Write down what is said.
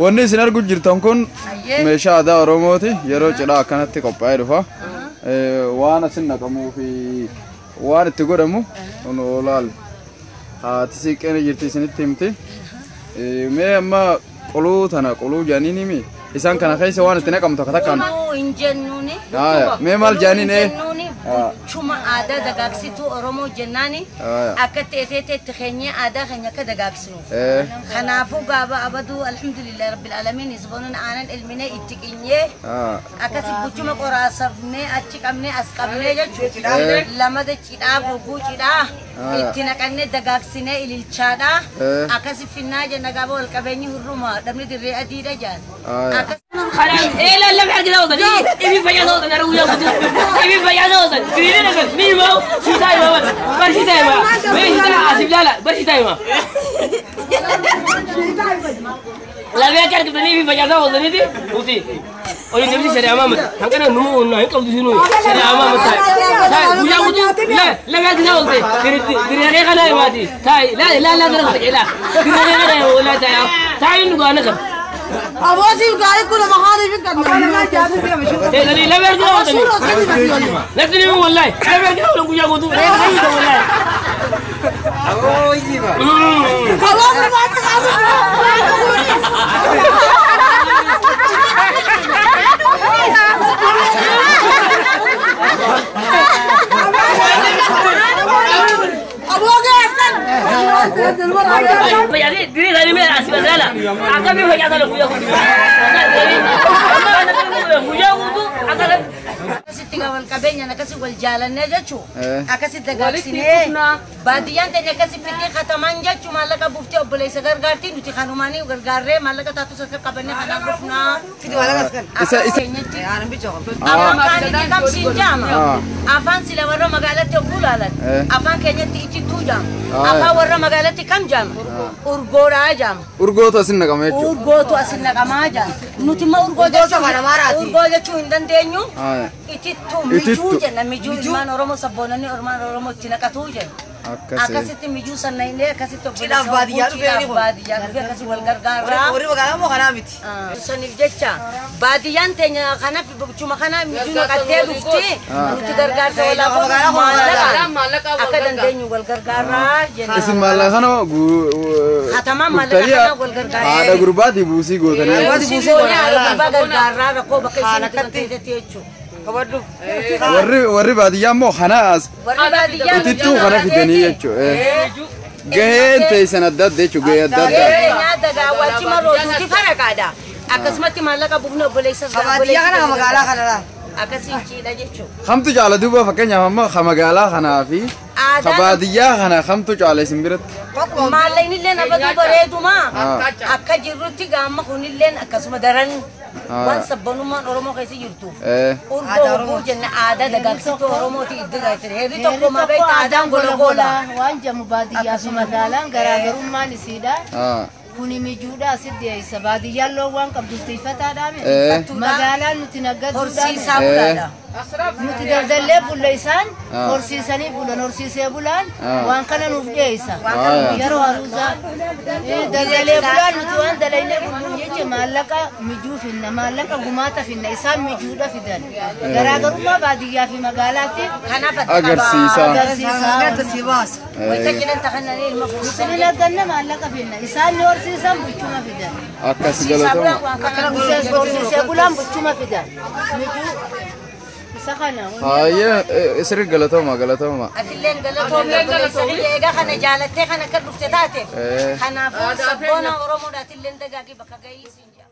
wanni isin argu jirtan kun meeshaa aadaa Oromooti yeroo cidhaa akkanatti qophaa'ee dhufa waan asin naqamuu fi waan itti godhamu kun olaal haati siiqqeen jirti isinitti himti mee amma quluu tana quluu jaaniin himi isan kana keessa waan itti naqamtu akka takkaan injennuuni mee maal jaaniin chuma aadaa dagaagsituu Oromoo jennaani akka teeteetti keenya aadaa keenya akka dagaagsinu kanaafuu gaaba abaduu alhamdulillah rabbil alamin isboonun aanan ilmine itti qinyee akkasi buchuma qoraasafnee achi qabnee as qabnee jechuudha lamada cidhaa guguu cidhaa itti naqannee dagaagsinee ililchaadha akkasi finnaa jenna gaaba wal qabeenyi hurruma dhabni dirree adiidha jaan خلاص إيه لا لا بعد كده وصل إيه في بيجا وصل أنا وياه إيه في بيجا وصل تريني نقول مين ما شو تايما برشي تايما مين تايما عسيب لا برشي تايما لا بيجا كده تاني في بيجا وصل نيتي وتي أولي نبي شري أمامك هم كنا نمو إنه هنكم تزينوا شري أمامك تاي وياه وتي لا بعد كده وصل تريني كنا يماتي تاي لا لا لا لا تريني كنا ولا تاي تاي نقول أنا كم أبوسي وقاعد كل مخالف كنا تدري لا بيرجع لا تدري والله لا بيرجع ولا كوجا كودو والله أبوسي ما تخافوا يعني دي غير من اسمه لا عقبي هو يعطى له كوجا كودو Akasitti gawal kabenya nakasi wal jalanne jechu akasitti dagagsine baadiyan tanya akasi fitti khataman jechu malaka bufti obbolesa gargarti nuti khanumani gargarre malaka tatu saka qabanne khana gufna fidi malaka skan isa yaran bicho afan kam sinjama afan sila warra magalatti obulalat afan kenyatti ichi tujam afan warra magalatti kam jam urgora jam urgoto asin naqama jechu urgoto asin naqama jam nuti ma urgoto sama marati urgoto jechu hindandenyu itittu mijuu jenna mijuu ilmaan Oromoo sabboononni Oromoo itti naqatu jenna akkasitti mijuu sanna illee akkasitti cidhaaf baadiyyaa dhufee akkasii wal gargaaraa warri magaalaa moo kanaa miti saniif jecha baadiyyaan teenya kanaaf chuma kana mijuu naqattee dhufti nuti gargaarsa walaa akka dandeenyu wal gargaaraa jenna isin maallaqa kana hatamaan maallaqa kana wal gargaaraa haadha gurbaati buusii gootanii gurbaa gargaaraa rakkoo bakka isheen teetetti jechuudha warri baadiyyaa immoo kanaas itittuu kana fidanii jechuudha gaheen teessan adda adda jechuudha gahee adda adda nyaata gaawwachi marootuuti faraqaadha akkasumatti maallaqa bufne obboleessas baadiyyaa kana magaalaa kanadha akkasiin ciidha jechuudha kamtu caala duuba fakkeenyaaf amma magaalaa kanaa fi baadiyyaa kana kamtu caala isin biratti maalleen illee nabatu bareeduma akka jirrutti gaamma kunilleen akkasuma daran waan sabboonummaan Oromoo keessa jirtuuf urgoo jenna aadaa dagaagsituu Oromooti iddoo gaafire heerri tokko maa beekta aadaan gola gola waan jamu baadiyyaa fi magaalaan garaagarummaan isiidha kuni mijuudha asitti eessa baadiyyaan loowwan qabdu tiifataadhaame magaalaan nuti naggadduudhaan horsiisaa bulaadha nuti daldallee bulla isaan horsiisanii bulan horsiisee bulaan waan kana nuuf dhiyeessa yeroo haruusaa daldalee bulaan nuti waan dalaynee bulluun jecha maallaqa mijuu finna maallaqa gumaata finna isaan mijuudha fidan garaagarummaa baadiyyaa fi magaalaatti agarsiisa wayita kinan takananii ilma fuusanii nuti nagganna maallaqa finna isaan ni horsiisan buchuma fidan akkas galatama horsiisee bulaan buchuma fidan mijuu Haya, sering galatoma. Atilleen galatoma. Egaa kana jaalattee kana kan dhufte taate. Kanaafuu sabboona Oromoodha atilleen dagaagii bakka gahii siin jira.